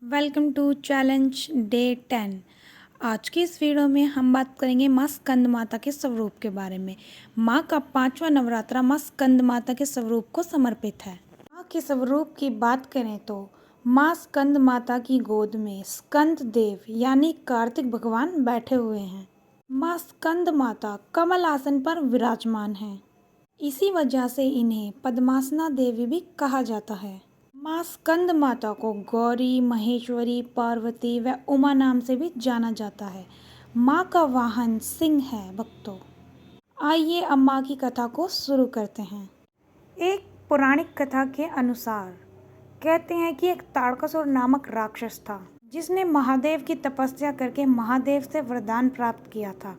Welcome to challenge day 10। आज की इस वीडियो में हम बात करेंगे माँ स्कंद माता के स्वरूप के बारे में। माँ का पांचवा नवरात्रा माँ स्कंद माता के स्वरूप को समर्पित है। माँ के स्वरूप की बात करें तो माँ स्कंद माता की गोद में स्कंद देव यानी कार्तिक भगवान बैठे हुए हैं। माँ स्कंद माता कमल आसन पर विराजमान हैं। इसी वजह से इन्हें पद्मासना देवी भी कहा जाता है। माँ स्कंद माता को गौरी, महेश्वरी, पार्वती व उमा नाम से भी जाना जाता है। माँ का वाहन सिंह है। भक्तों, आइए अब माँ की कथा को शुरू करते हैं। एक पौराणिक कथा के अनुसार कहते हैं कि एक ताड़कासुर नामक राक्षस था, जिसने महादेव की तपस्या करके महादेव से वरदान प्राप्त किया था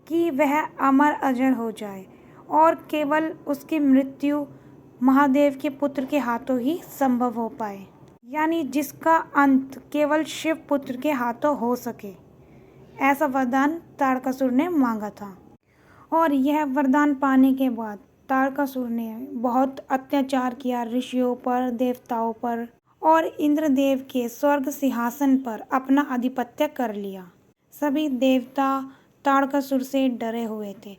कि वह अमर अजर हो जाए और केवल उसकी मृत्यु महादेव के पुत्र के हाथों ही संभव हो पाए, यानी जिसका अंत केवल शिव पुत्र के हाथों हो सके। ऐसा वरदान तारकासुर ने मांगा था और यह वरदान पाने के बाद तारकासुर ने बहुत अत्याचार किया ऋषियों पर, देवताओं पर, और इंद्रदेव के स्वर्ग सिंहासन पर अपना आधिपत्य कर लिया। सभी देवता तारकासुर से डरे हुए थे।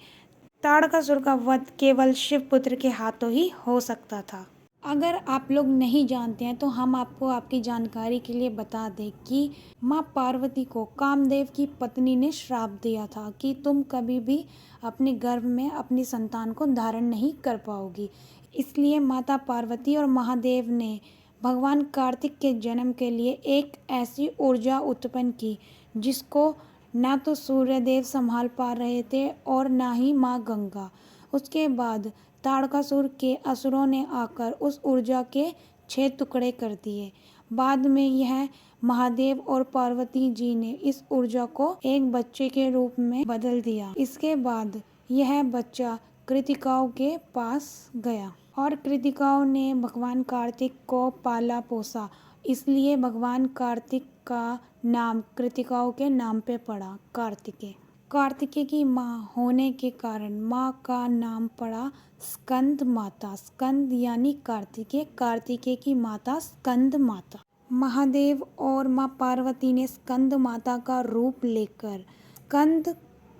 ताड़कासुर का वध केवल शिव पुत्र के हाथों ही हो सकता था। अगर आप लोग नहीं जानते हैं तो हम आपको आपकी जानकारी के लिए बता दें कि माँ पार्वती को कामदेव की पत्नी ने श्राप दिया था कि तुम कभी भी अपने गर्भ में अपनी संतान को धारण नहीं कर पाओगी। इसलिए माता पार्वती और महादेव ने भगवान कार्तिक के जन्म के लिए एक ऐसी ऊर्जा उत्पन्न की जिसको ना तो सूर्यदेव संभाल पा रहे थे और ना ही माँ गंगा। उसके बाद ताड़कासुर के असुरों ने आकर उस ऊर्जा के 6 टुकड़े कर दिए। बाद में यह महादेव और पार्वती जी ने इस ऊर्जा को एक बच्चे के रूप में बदल दिया। इसके बाद यह बच्चा कृतिकाओं के पास गया और कृतिकाओं ने भगवान कार्तिक को पाला पोसा, इसलिए भगवान कार्तिक का नाम कृतिकाओं के नाम पे पड़ा, कार्तिकेय। कार्तिकेय की माँ होने के कारण माँ का नाम पड़ा स्कंद माता। स्कंद यानी कार्तिकेय, कार्तिकेय की माता स्कंद माता। महादेव और माँ पार्वती ने स्कंद माता का रूप लेकर स्कंद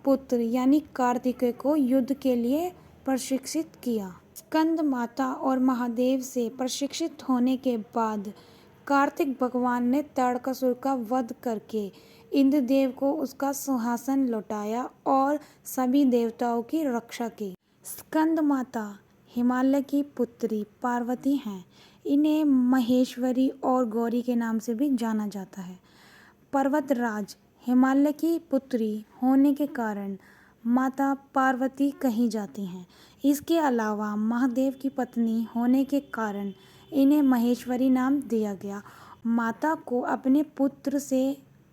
पुत्र यानी कार्तिकेय को युद्ध के लिए प्रशिक्षित किया। स्कंद माता और महादेव से प्रशिक्षित होने के बाद कार्तिक भगवान ने ताड़कासुर का वध करके इंद्रदेव को उसका सिंहासन लौटाया और सभी देवताओं की रक्षा की। स्कंद माता हिमालय की पुत्री पार्वती हैं। इन्हें महेश्वरी और गौरी के नाम से भी जाना जाता है। पर्वतराज हिमालय की पुत्री होने के कारण माता पार्वती कही जाती हैं। इसके अलावा महादेव की पत्नी होने के कारण इन्हें महेश्वरी नाम दिया गया। माता को अपने पुत्र से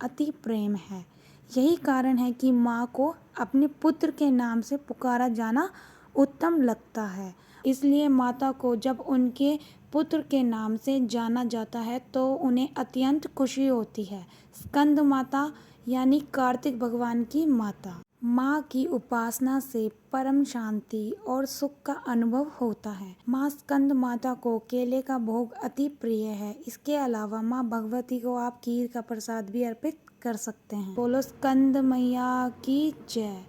अति प्रेम है। यही कारण है कि माँ को अपने पुत्र के नाम से पुकारा जाना उत्तम लगता है। इसलिए माता को जब उनके पुत्र के नाम से जाना जाता है तो उन्हें अत्यंत खुशी होती है। स्कंद माता यानी कार्तिक भगवान की माता। माँ की उपासना से परम शांति और सुख का अनुभव होता है। माँ स्कंद माता को केले का भोग अति प्रिय है। इसके अलावा माँ भगवती को आप खीर का प्रसाद भी अर्पित कर सकते हैं। बोलो स्कंद मैया की जय।